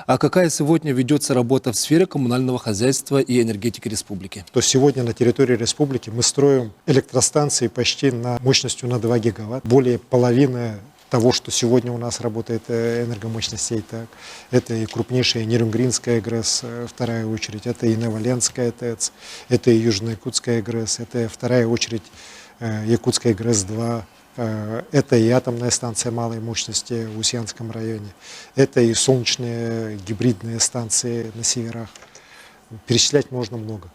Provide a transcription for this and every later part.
А какая сегодня ведется работа в сфере коммунального хозяйства и энергетики республики? То сегодня на территории республики мы строим электростанции почти мощностью на 2 гигаватта. Более половины того, что сегодня у нас работает энергомощностей, так, это и крупнейшая Нерюнгринская ГРЭС, вторая очередь, это и Новоленская ТЭЦ, это и Южно-Якутская ГРЭС, это вторая очередь Якутская ГРЭС-2, это и атомная станция малой мощности в Усьянском районе, это и солнечные гибридные станции на северах. Перечислять можно много.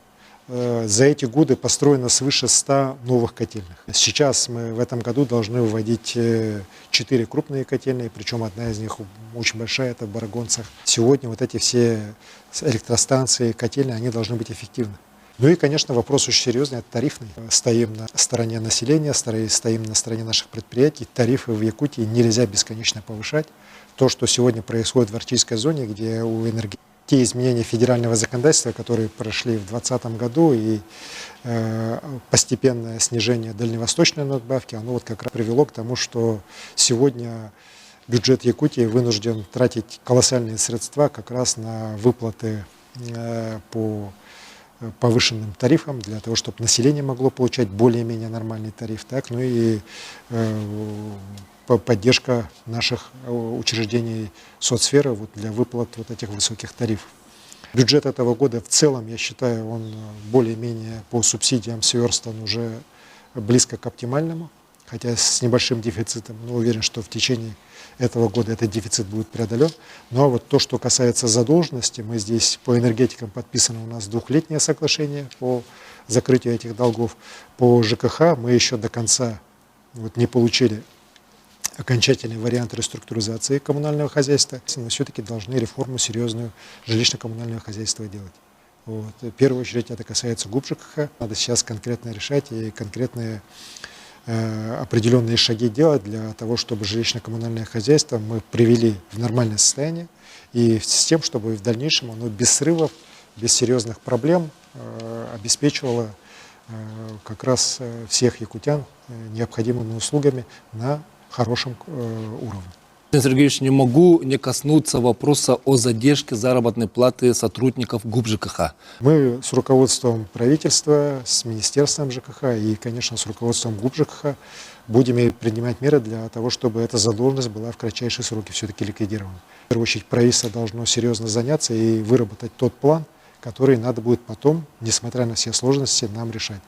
За эти годы построено свыше 100 новых котельных. Сейчас мы в этом году должны вводить 4 крупные котельные, причем одна из них очень большая, это в Барагонцах. Сегодня вот эти все электростанции, котельные, они должны быть эффективны. Ну и, конечно, вопрос очень серьезный, это тарифный. Стоим на стороне населения, стоим на стороне наших предприятий. Тарифы в Якутии нельзя бесконечно повышать. То, что сегодня происходит в арктической зоне, где у энергетики те изменения федерального законодательства, которые прошли в 2020 году, и постепенное снижение дальневосточной надбавки, оно вот как раз привело к тому, что сегодня бюджет Якутии вынужден тратить колоссальные средства как раз на выплаты по повышенным тарифам, для того, чтобы население могло получать более-менее нормальный тариф, так, ну и поддержка наших учреждений соцсферы вот, для выплат вот этих высоких тарифов. Бюджет этого года в целом, я считаю, он более-менее по субсидиям сверстан уже близко к оптимальному, хотя с небольшим дефицитом, но уверен, что в течение этого года этот дефицит будет преодолен. Ну а вот то, что касается задолженности, мы здесь по энергетикам подписано у нас 2-летнее соглашение по закрытию этих долгов. По ЖКХ мы еще до конца вот не получили окончательный вариант реструктуризации коммунального хозяйства, но все-таки должны реформу серьезную жилищно-коммунального хозяйства делать. Вот. В первую очередь это касается ГУП ЖКХ. Надо сейчас конкретно решать и конкретные определенные шаги делать для того, чтобы жилищно-коммунальное хозяйство мы привели в нормальное состояние и с тем, чтобы в дальнейшем оно без срывов, без серьезных проблем обеспечивало как раз всех якутян необходимыми услугами на хорошем уровне. Сергеевич, не могу не коснуться вопроса о задержке заработной платы сотрудников ГУП ЖКХ. Мы с руководством правительства, с Министерством ЖКХ и, конечно, с руководством ГУП ЖКХ будем принимать меры для того, чтобы эта задолженность была в кратчайшие сроки все-таки ликвидирована. В первую очередь правительство должно серьезно заняться и выработать тот план, который надо будет потом, несмотря на все сложности, нам решать.